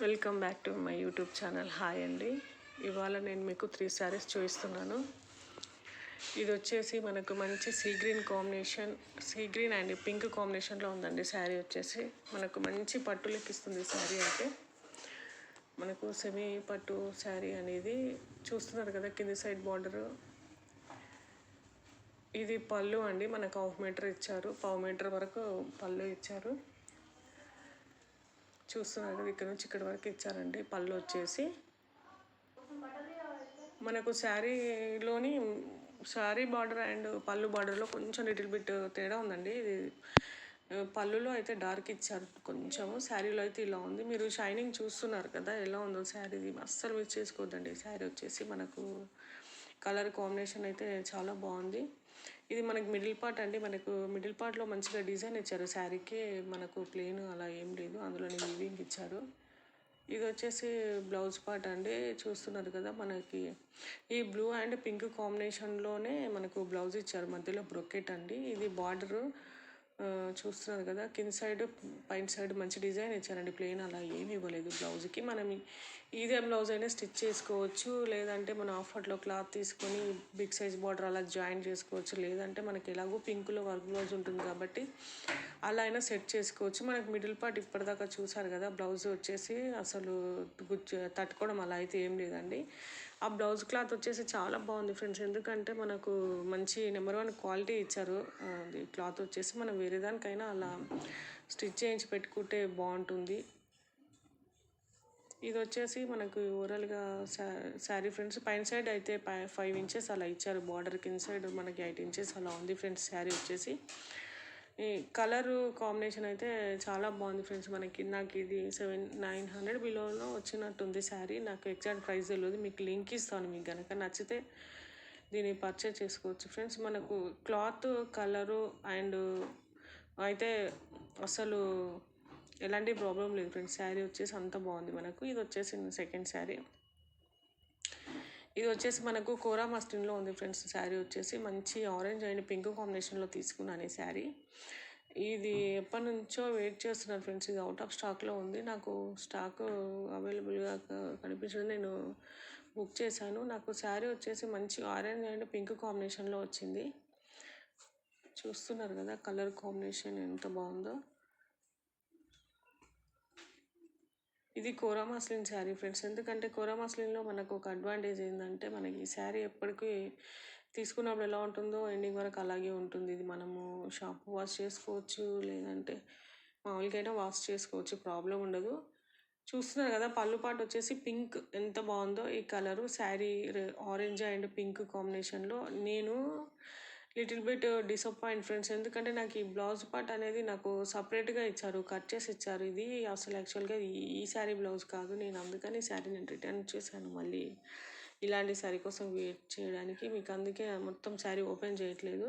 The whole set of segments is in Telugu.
Welcome back to my YouTube channel. Hi అండి. ఇవాళ నేను మీకు 3 శారీస్ చూపిస్తున్నాను. ఇది వచ్చేసి మనకు మంచి sea green combination, sea green and pink కాంబినేషన్లో ఉందండి. శారీ వచ్చేసి మనకు మంచి పట్టు లెక్కిస్తుంది. శారీ అయితే మనకు సెమీ పట్టు శారీ అనేది చూస్తున్నారు కదా, కింది సైడ్ బార్డరు. ఇది పళ్ళు అండి, మనకు 1/2 మీటర్ ఇచ్చారు, 1/2 మీటర్ వరకు పళ్ళు ఇచ్చారు. చూస్తున్నారు, ఇక్కడ నుంచి ఇక్కడ వరకు ఇచ్చారండి. పళ్ళు వచ్చేసి మనకు శారీలోని శారీ బార్డర్ అండ్ పళ్ళు బార్డర్లో కొంచెం లిటిల్ బిట్ తేడా ఉందండి. ఇది పళ్ళులో అయితే డార్క్ ఇచ్చారు కొంచెము, శారీలో అయితే ఇలా ఉంది. మీరు షైనింగ్ చూస్తున్నారు కదా ఎలా ఉందో శారీది, అస్సలు మిస్ చేసుకోవద్దండి. శారీ వచ్చేసి మనకు కలర్ కాంబినేషన్ అయితే చాలా బాగుంది. ఇది మనకి మిడిల్ పార్ట్ అండి. మనకు మిడిల్ పార్ట్లో మంచిగా డిజైన్ ఇచ్చారు. శారీకి మనకు ప్లెయిన్ అలా ఏం లేదు, అందులోని వీవింగ్ ఇచ్చారు. ఇది వచ్చేసి బ్లౌజ్ పార్ట్ అండి. చూస్తున్నారు కదా, మనకి ఈ బ్లూ అండ్ పింక్ కాంబినేషన్లోనే మనకు బ్లౌజ్ ఇచ్చారు. మధ్యలో బ్రొకెట్ అండి. ఇది బార్డరు చూస్తున్నారు కదా, కింద సైడ్ పైన సైడ్ మంచి డిజైన్ ఇచ్చారండి. ప్లెయిన్ అలా ఏమి ఇవ్వలేదు బ్లౌజ్కి. మనం ఇదే బ్లౌజ్ అయినా స్టిచ్ చేసుకోవచ్చు, లేదంటే మనం ఆఫర్లో క్లాత్ తీసుకొని బిగ్ సైజ్ బార్డర్ అలా జాయిన్ చేసుకోవచ్చు, లేదంటే మనకి ఎలాగో పింక్లో వర్క్ బ్లౌజ్ ఉంటుంది కాబట్టి అలా అయినా సెట్ చేసుకోవచ్చు. మనకి మిడిల్ పార్ట్ ఇప్పటిదాకా చూసారు కదా, బ్లౌజ్ వచ్చేసి అసలు తట్టుకోవడం అలా అయితే ఏం లేదండి. ఆ బ్లౌజ్ క్లాత్ వచ్చేసి చాలా బాగుంది ఫ్రెండ్స్, ఎందుకంటే మనకు మంచి నెంబర్ 1 క్వాలిటీ ఇచ్చారు. అది క్లాత్ వచ్చేసి మనం వేరే దానికైనా అలా స్టిచ్ చేయించి పెట్టుకుంటే బాగుంటుంది. ఇది వచ్చేసి మనకు ఓవరాల్గా శారీ ఫ్రెండ్స్. పైన సైడ్ అయితే 5 ఇంచెస్ అలా ఇచ్చారు బార్డర్, కింద సైడ్ మనకి 8 ఇంచెస్ అలా ఉంది ఫ్రెండ్స్. శారీ వచ్చేసి ఈ కలరు కాంబినేషన్ అయితే చాలా బాగుంది ఫ్రెండ్స్. మనకి నాకు ఇది 900 బిలోలో వచ్చినట్టుంది శారీ. నాకు ఎగ్జాక్ట్ ప్రైస్ తెలియదు, మీకు లింక్ ఇస్తాను. మీకు కనుక నచ్చితే దీన్ని పర్చేజ్ చేసుకోవచ్చు ఫ్రెండ్స్. మనకు క్లాత్ కలరు అండ్ అయితే అసలు ఎలాంటి ప్రాబ్లం లేదు ఫ్రెండ్స్. శారీ వచ్చేసి అంత బాగుంది మనకు. ఇది వచ్చేసి సెకండ్ శారీ. ఇది వచ్చేసి మనకు కోరా మస్లిన్లో ఉంది ఫ్రెండ్స్. శారీ వచ్చేసి మంచి ఆరెంజ్ అండ్ పింక్ కాంబినేషన్లో తీసుకున్నాను ఈ శారీ. ఇది ఎప్పటి నుంచో వెయిట్ చేస్తున్నాను ఫ్రెండ్స్. ఇది అవుట్ ఆఫ్ స్టాక్లో ఉంది. నాకు స్టాక్ అవైలబుల్గా కనిపించడం నేను బుక్ చేశాను. నాకు శారీ వచ్చేసి మంచి ఆరెంజ్ అండ్ పింక్ కాంబినేషన్లో వచ్చింది. చూస్తున్నారు కదా కలర్ కాంబినేషన్ ఎంత బాగుందో. ఇది కోరా మస్లిన్ శారీ ఫ్రెండ్స్. ఎందుకంటే కోరా మస్లిన్లో మనకు ఒక అడ్వాంటేజ్ ఏంటంటే, మనకి ఈ శారీ ఎప్పటికీ తీసుకున్నప్పుడు ఎలా ఉంటుందో ఎండింగ్ వరకు అలాగే ఉంటుంది. ఇది మనము షాంపూ వాష్ చేసుకోవచ్చు, లేదంటే మామూలుగా అయినా వాష్ చేసుకోవచ్చు, ప్రాబ్లం ఉండదు. చూస్తున్నారు కదా, పళ్ళు పాటు వచ్చేసి పింక్ ఎంత బాగుందో ఈ colour. Sari orange and pink కాంబినేషన్లో. నేను లిటిల్ బిట్ డిసప్పాయింట్ ఫ్రెండ్స్, ఎందుకంటే నాకు ఈ బ్లౌజ్ పార్ట్ అనేది నాకు సపరేట్గా ఇచ్చారు, కట్ చేసి ఇచ్చారు. ఇది అసలు యాక్చువల్గా ఈ శారీ బ్లౌజ్ కాదు. నేను అందుకని శారీ నేను రిటర్న్ చేశాను. మళ్ళీ ఇలాంటి శారీ కోసం వెయిట్ చేయడానికి మీకు, అందుకే మొత్తం శారీ ఓపెన్ చేయట్లేదు.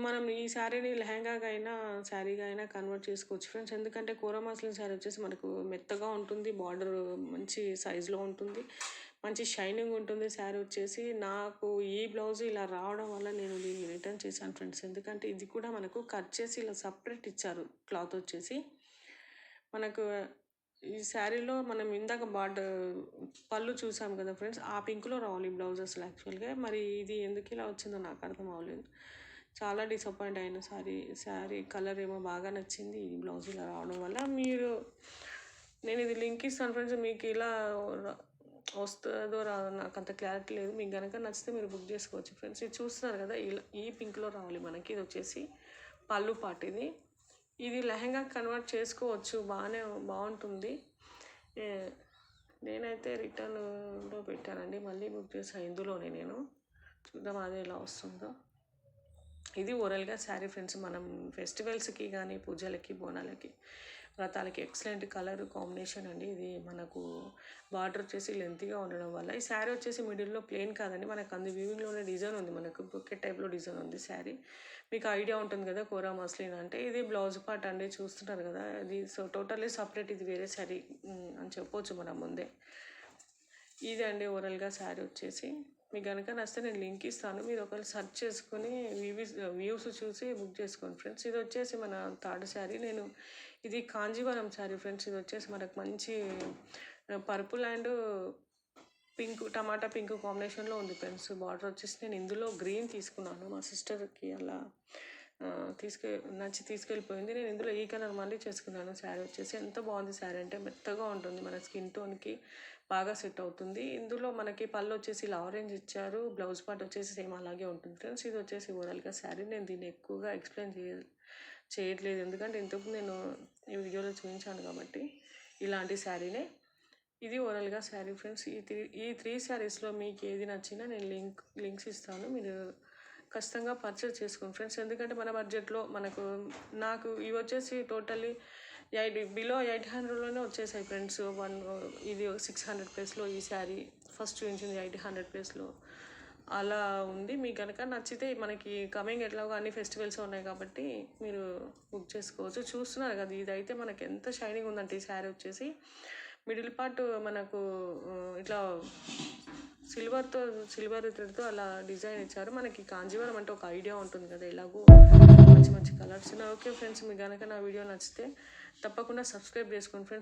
మనం ఈ శారీని లెహంగాగా అయినా శారీగా అయినా కన్వర్ట్ చేసుకోవచ్చు ఫ్రెండ్స్. ఎందుకంటే కోరా మస్లిన్ శారీ వచ్చేసి మనకు మెత్తగా ఉంటుంది, బార్డర్ మంచి సైజులో ఉంటుంది, మంచి షైనింగ్ ఉంటుంది శారీ వచ్చేసి. నాకు ఈ బ్లౌజ్ ఇలా రావడం వల్ల నేను దీన్ని రిటర్న్ చేశాను ఫ్రెండ్స్. ఎందుకంటే ఇది కూడా మనకు కట్ చేసి ఇలా సపరేట్ ఇచ్చారు క్లాత్ వచ్చేసి. మనకు ఈ శారీలో మనం ఇందాక పళ్ళు చూసాం కదా ఫ్రెండ్స్, ఆ పింక్లో రావాలి బ్లౌజ్ అసలు యాక్చువల్గా. మరి ఇది ఎందుకు ఇలా వచ్చిందో నాకు అర్థం అవ్వలేదు. చాలా డిసప్పాయింట్ అయిన శారీ కలర్ ఏమో బాగా నచ్చింది, ఈ బ్లౌజ్ ఇలా రావడం వల్ల. నేను ఇది లింక్ ఇస్తాను ఫ్రెండ్స్, మీకు ఇలా వస్తుందో రాదో నాకు అంత క్లారిటీ లేదు. మీకు కనుక నచ్చితే మీరు బుక్ చేసుకోవచ్చు ఫ్రెండ్స్. ఇది చూస్తున్నారు కదా, ఇలా ఈ పింక్లో రావాలి మనకి. ఇది వచ్చేసి పళ్ళు పాట. ఇది లెహంగా కన్వర్ట్ చేసుకోవచ్చు, బాగుంటుంది. నేనైతే రిటర్న్లో పెట్టానండి, మళ్ళీ బుక్ చేసాను ఇందులోనే. నేను చూద్దాం అదే ఎలా వస్తుందో. ఇది ఓవరాల్గా శారీ ఫ్రెండ్స్. మనం ఫెస్టివల్స్కి కానీ పూజలకి బోనాలకి వ్రతాలకి ఎక్సలెంట్ కలర్ కాంబినేషన్ అండి. ఇది మనకు బార్డర్ వచ్చేసి లెంతీగా ఉండడం వల్ల ఈ శారీ వచ్చేసి మిడిల్లో ప్లెయిన్ కాదండి, మనకు అందు వీవింగ్లోనే డిజైన్ ఉంది, మనకు బొకెట్ టైప్లో డిజైన్ ఉంది శారీ. మీకు ఐడియా ఉంటుంది కదా కోరా మస్లిన్ అంటే. ఇది బ్లౌజ్ పార్ట్ అండి, చూస్తున్నారు కదా. ఇది టోటల్లీ సపరేట్, ఇది వేరే శారీ అని చెప్పవచ్చు మనం ముందే. ఇది అండి ఓవరాల్గా శారీ వచ్చేసి. మీకు కనుక నచ్చితే నేను లింక్ ఇస్తాను, మీరు ఒకవేళ సెర్చ్ చేసుకొని వ్యూస్ చూసి బుక్ చేసుకోండి ఫ్రెండ్స్. ఇది వచ్చేసి మన థర్డ్ శారీ. ఇది కాంజీవరం శారీ ఫ్రెండ్స్. ఇది వచ్చేసి మనకు మంచి purple and pink, tomato pink కాంబినేషన్లో ఉంది ఫ్రెండ్స్. బార్డర్ వచ్చేసి నేను ఇందులో గ్రీన్ తీసుకున్నాను, మా సిస్టర్కి అలా నచ్చి తీసుకెళ్ళిపోయింది. నేను ఇందులో ఈ కలర్ మళ్ళీ చేసుకున్నాను. శారీ వచ్చేసి ఎంత బాగుంది శారీ అంటే, మెత్తగా ఉంటుంది, మన స్కిన్ టోన్కి బాగా సెట్ అవుతుంది. ఇందులో మనకి పళ్ళు వచ్చేసి ఇలా ఆరెంజ్ ఇచ్చారు, బ్లౌజ్ పార్ట్ వచ్చేసి సేమ్ అలాగే ఉంటుంది ఫ్రెండ్స్. ఇది వచ్చేసి ఓవరాల్గా శారీ. నేను దీన్ని ఎక్కువగా ఎక్స్ప్లెయిన్ చేయట్లేదు, ఎందుకంటే ఇంతకు నేను ఈ వీడియోలో చూపించాను కాబట్టి. ఇలాంటి శారీనే ఇది ఓవరాల్గా శారీ ఫ్రెండ్స్. ఈ త్రీ శారీస్లో మీకు ఏది నచ్చినా నేను లింక్స్ ఇస్తాను, మీరు ఖచ్చితంగా పర్చేస్ చేసుకోండి ఫ్రెండ్స్. ఎందుకంటే మన బడ్జెట్లో నాకు ఇవి వచ్చేసి టోటల్లీ బిలో 800లోనే వచ్చేసాయి ఫ్రెండ్స్. ఇది 600 ప్లస్లో ఈ శారీ ఫస్ట్ చూపించింది 800 ప్లస్లో అలా ఉంది. మీకు కనుక నచ్చితే మనకి కమింగ్ ఎట్లాగో అన్ని ఫెస్టివల్స్ ఉన్నాయి కాబట్టి మీరు బుక్ చేసుకోవచ్చు. చూస్తున్నారు కదా, ఇదైతే మనకి ఎంత షైనింగ్ ఉందంటే ఈ శారీ వచ్చేసి మిడిల్ పార్ట్ మనకు ఇట్లా సిల్వర్ థ్రెడ్తో అలా డిజైన్ ఇచ్చారు. మనకి కాంజీవరం అంటే ఒక ఐడియా ఉంటుంది కదా, ఎలాగో మంచి మంచి కలర్స్. ఓకే ఫ్రెండ్స్, మీకు కనుక నా వీడియో నచ్చితే తప్పకుండా సబ్స్క్రైబ్ చేసుకోండి ఫ్రెండ్స్.